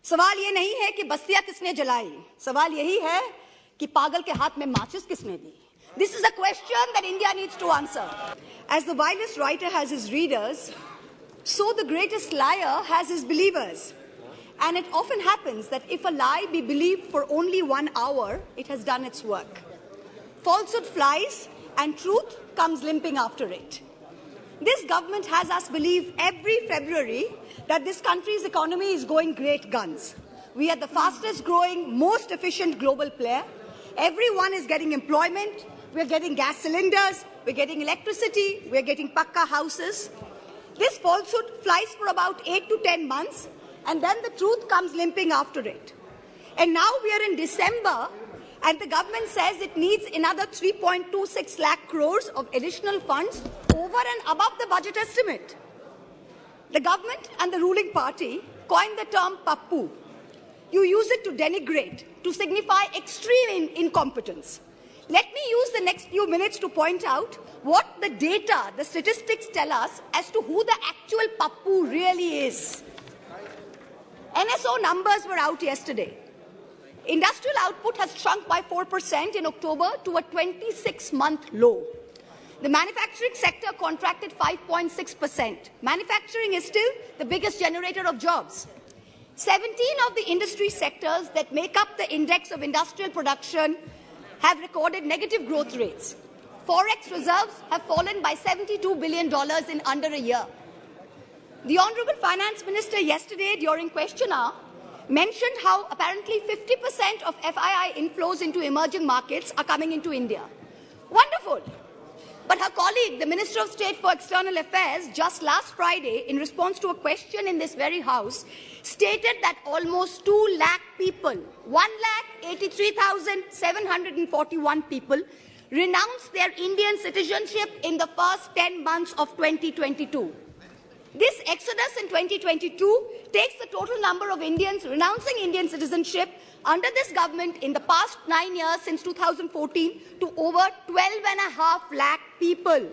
सवाल ये नहीं है कि बस्तियां किसने जलाई, सवाल यही है कि पागल के हाथ में माचिस किसने दी. This is a question that India needs to answer. As the vilest writer has his readers, so the greatest liar has his believers. And it often happens that if a lie be believed for only 1 hour, it has done its work. Falsehood flies and truth comes limping after it. This government has us believe every February that this country's economy is going great guns. We are the fastest growing, most efficient global player. Everyone is getting employment. We're getting gas cylinders. We're getting electricity. We're getting pakka houses. This falsehood flies for about 8 to 10 months, and then the truth comes limping after it. And now we are in December, and the government says it needs another 3.26 lakh crores of additional funds over and above the budget estimate. The government and the ruling party coined the term pappu. You use it to denigrate, to signify extreme incompetence. Let me use the next few minutes to point out what the data, the statistics tell us as to who the actual pappu really is. NSO numbers were out yesterday. Industrial output has shrunk by 4% in October to a 26-month low. The manufacturing sector contracted 5.6%. Manufacturing is still the biggest generator of jobs. 17 of the industry sectors that make up the index of industrial production have recorded negative growth rates. Forex reserves have fallen by $72 billion in under a year. The Honourable Finance Minister yesterday during question hour mentioned how apparently 50% of FII inflows into emerging markets are coming into India. Wonderful. But her colleague, the Minister of State for External Affairs, just last Friday, in response to a question in this very House, stated that almost 2 lakh people, 1,83,741 people, renounced their Indian citizenship in the first 10 months of 2022. This exodus in 2022 takes the total number of Indians renouncing Indian citizenship under this government in the past 9 years since 2014 to over 12.5 lakh people.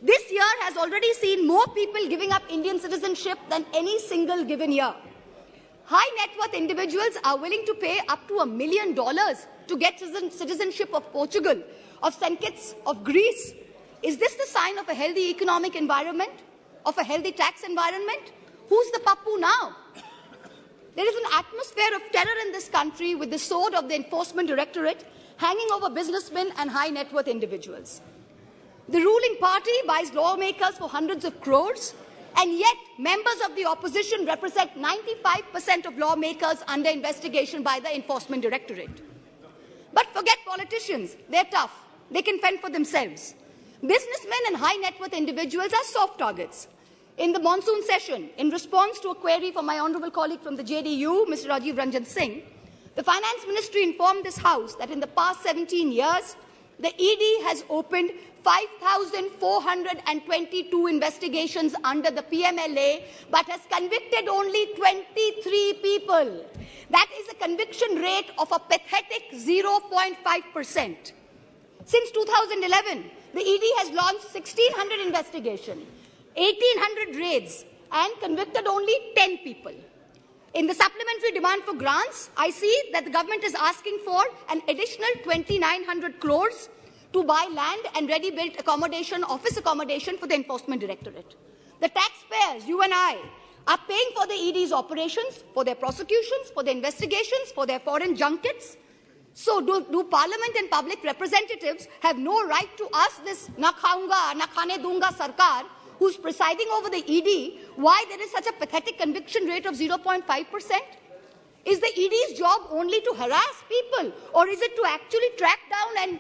This year has already seen more people giving up Indian citizenship than any single given year. High net worth individuals are willing to pay up to $1 million to get citizenship of Portugal, of St. Kitts, of Greece. Is this the sign of a healthy economic environment? Of a healthy tax environment? Who's the pappu now? There is an atmosphere of terror in this country with the sword of the Enforcement Directorate hanging over businessmen and high net worth individuals. The ruling party buys lawmakers for hundreds of crores, and yet members of the opposition represent 95% of lawmakers under investigation by the Enforcement Directorate. But forget politicians. They're tough. They can fend for themselves. Businessmen and high net worth individuals are soft targets. In the monsoon session, in response to a query from my honourable colleague from the JDU, Mr. Rajiv Ranjan Singh, the Finance Ministry informed this House that in the past 17 years, the ED has opened 5,422 investigations under the PMLA, but has convicted only 23 people. That is a conviction rate of a pathetic 0.5%. Since 2011, the ED has launched 1,600 investigations, 1,800 raids, and convicted only 10 people. In the supplementary demand for grants, I see that the government is asking for an additional 2,900 crores to buy land and ready-built accommodation, office accommodation for the Enforcement Directorate. The taxpayers, you and I, are paying for the ED's operations, for their prosecutions, for their investigations, for their foreign junkets. So do Parliament and public representatives have no right to ask this na khaunga, na khane dunga sarkar, who's presiding over the ED, why there is such a pathetic conviction rate of 0.5%? Is the ED's job only to harass people, or is it to actually track down and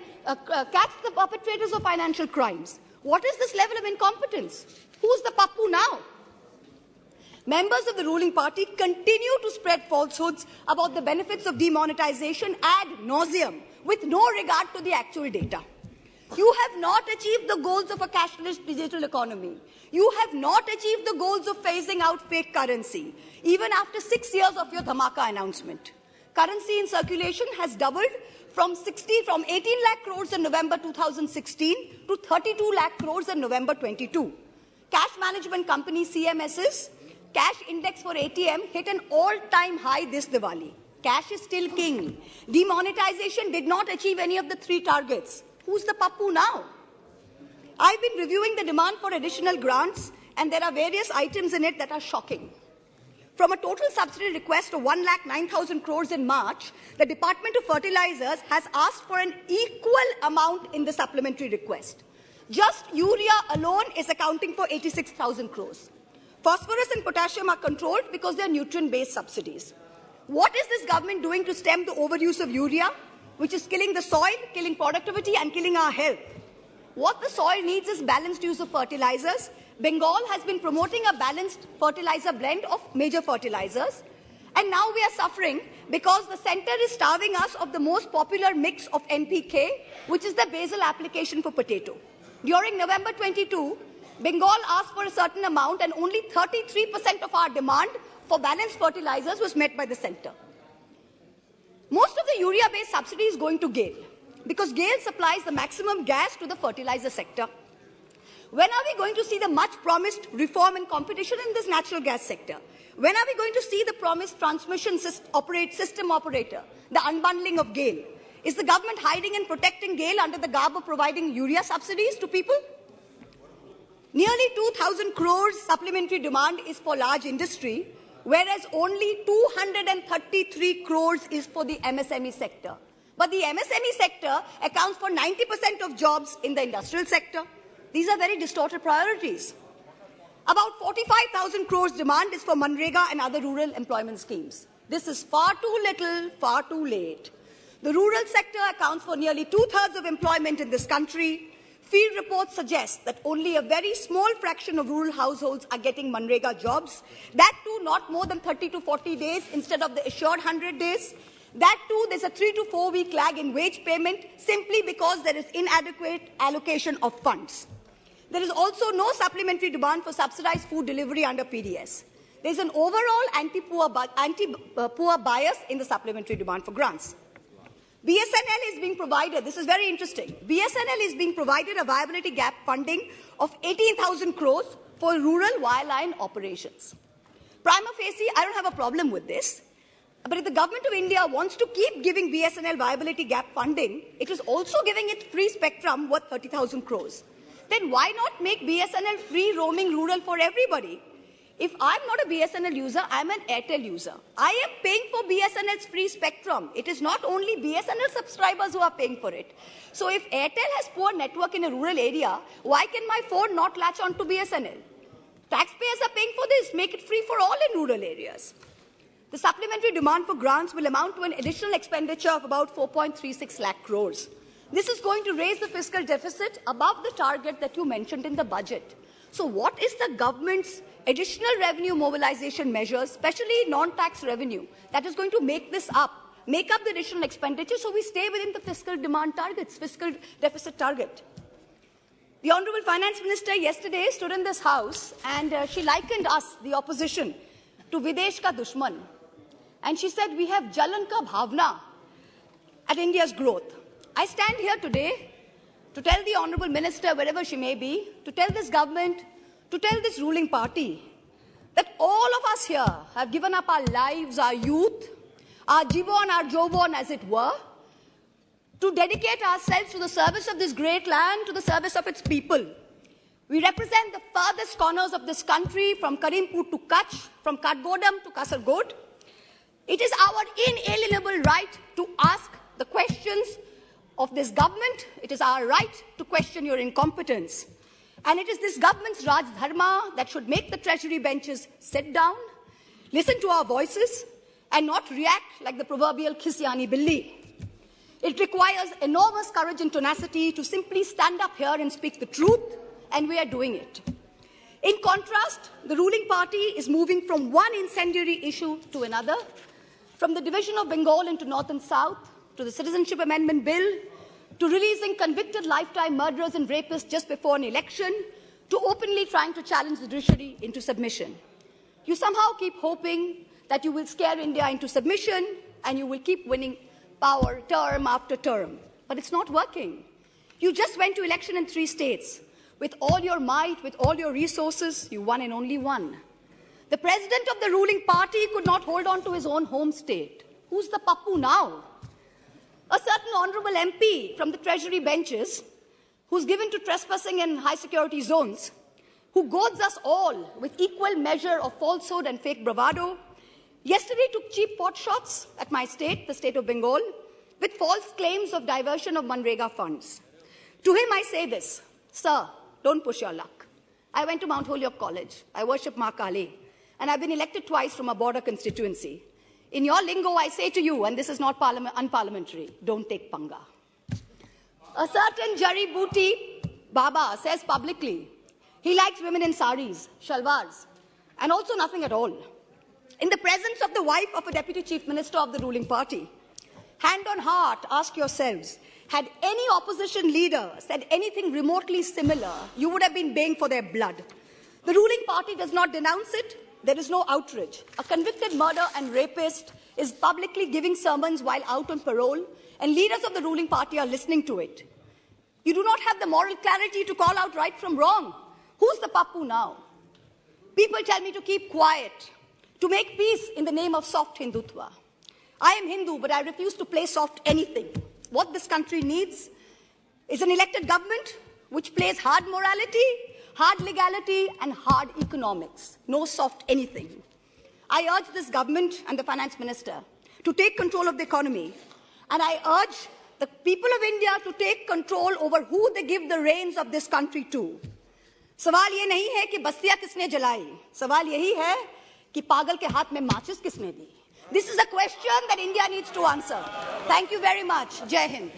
catch the perpetrators of financial crimes? What is this level of incompetence? Who's the pappu now? Members of the ruling party continue to spread falsehoods about the benefits of demonetization ad nauseum, with no regard to the actual data. You have not achieved the goals of a cashless digital economy. You have not achieved the goals of phasing out fake currency, even after 6 years of your dhamaka announcement. Currency in circulation has doubled from 18 lakh crores in November 2016 to 32 lakh crores in November 22. Cash management company CMS's cash index for ATM hit an all-time high this Diwali. Cash is still king. Demonetization did not achieve any of the 3 targets. Who's the pappu now? I've been reviewing the demand for additional grants, and there are various items in it that are shocking. From a total subsidy request of 1,09,000 crores in March, the Department of Fertilizers has asked for an equal amount in the supplementary request. Just urea alone is accounting for 86,000 crores. Phosphorus and potassium are controlled because they are nutrient-based subsidies. What is this government doing to stem the overuse of urea, which is killing the soil, killing productivity, and killing our health? What the soil needs is balanced use of fertilizers. Bengal has been promoting a balanced fertilizer blend of major fertilizers. And now we are suffering because the center is starving us of the most popular mix of NPK, which is the basal application for potato. During November 22, Bengal asked for a certain amount, and only 33% of our demand for balanced fertilizers was met by the center. Most of the urea-based subsidy is going to GAIL, because GAIL supplies the maximum gas to the fertilizer sector. When are we going to see the much-promised reform and competition in this natural gas sector? When are we going to see the promised transmission system operator, the unbundling of GAIL? Is the government hiding and protecting GAIL under the garb of providing urea subsidies to people? Nearly 2,000 crores supplementary demand is for large industry, whereas only 233 crores is for the MSME sector. But the MSME sector accounts for 90% of jobs in the industrial sector. These are very distorted priorities. About 45,000 crores demand is for Manrega and other rural employment schemes. This is far too little, far too late. The rural sector accounts for nearly 2/3 of employment in this country. Field reports suggest that only a very small fraction of rural households are getting Manrega jobs. That too not more than 30 to 40 days instead of the assured 100 days. That too, there's a 3 to 4 week lag in wage payment simply because there is inadequate allocation of funds. There is also no supplementary demand for subsidized food delivery under PDS. There's an overall anti-poor bias in the supplementary demand for grants. BSNL is being provided, this is very interesting, BSNL is being provided a viability gap funding of 18,000 crores for rural wireline operations. Prima facie, I don't have a problem with this. But if the government of India wants to keep giving BSNL viability gap funding, it is also giving it free spectrum worth 30,000 crores. Then why not make BSNL free roaming rural for everybody? If I'm not a BSNL user, I'm an Airtel user. I am paying for BSNL's free spectrum. It is not only BSNL subscribers who are paying for it. So if Airtel has poor network in a rural area, why can my phone not latch on to BSNL? Taxpayers are paying for this. Make it free for all in rural areas. The supplementary demand for grants will amount to an additional expenditure of about 4.36 lakh crores. This is going to raise the fiscal deficit above the target that you mentioned in the budget. So what is the government's additional revenue mobilization measures, especially non-tax revenue, that is going to make up the additional expenditure so we stay within the fiscal demand targets, fiscal deficit target? The Honorable Finance Minister yesterday stood in this House and she likened us, the opposition, to Videsh ka dushman. And she said, we have Jalan ka bhavna at India's growth. I stand here today to tell the Honourable Minister, wherever she may be, to tell this government, to tell this ruling party, that all of us here have given up our lives, our youth, our jibon, our jobon, as it were, to dedicate ourselves to the service of this great land, to the service of its people. We represent the farthest corners of this country, from Karimpur to Kutch, from Katgodam to Kasargod. It is our inalienable right to ask the questions of this government. It is our right to question your incompetence. And it is this government's Raj Dharma that should make the treasury benches sit down, listen to our voices, and not react like the proverbial Khisyani Billi. It requires enormous courage and tenacity to simply stand up here and speak the truth, and we are doing it. In contrast, the ruling party is moving from one incendiary issue to another, from the division of Bengal into North and South, to the Citizenship Amendment Bill, to releasing convicted lifetime murderers and rapists just before an election, to openly trying to challenge the judiciary into submission. You somehow keep hoping that you will scare India into submission and you will keep winning power term after term. But it's not working. You just went to election in 3 states. With all your might, with all your resources, you won in only one. The president of the ruling party could not hold on to his own home state. Who's the pappu now? A certain honorable MP from the treasury benches, who's given to trespassing in high security zones, who goads us all with equal measure of falsehood and fake bravado, yesterday took cheap pot shots at my state, the state of Bengal, with false claims of diversion of Manrega funds. To him I say this, sir, don't push your luck. I went to Mount Holyoke College. I worship Ma Kali. And I've been elected twice from a border constituency. In your lingo, I say to you, and this is not unparliamentary, don't take panga. A certain Jari Booty Baba says publicly he likes women in saris, shalwars, and also nothing at all. In the presence of the wife of a deputy chief minister of the ruling party, hand on heart, ask yourselves, had any opposition leader said anything remotely similar, you would have been baying for their blood. The ruling party does not denounce it. There is no outrage. A convicted murderer and rapist is publicly giving sermons while out on parole, and leaders of the ruling party are listening to it. You do not have the moral clarity to call out right from wrong. Who's the pappu now? People tell me to keep quiet, to make peace in the name of soft Hindutva. I am Hindu, but I refuse to play soft anything. What this country needs is an elected government which plays hard morality, hard legality, and hard economics. No soft anything. I urge this government and the finance minister to take control of the economy. And I urge the people of India to take control over who they give the reins of this country to. सवाल ये नहीं है कि बस्तियां किसने जलाई. सवाल यही है कि पागल के हाथ में माचिस किसने दी. This is a question that India needs to answer. Thank you very much. Jai Hind.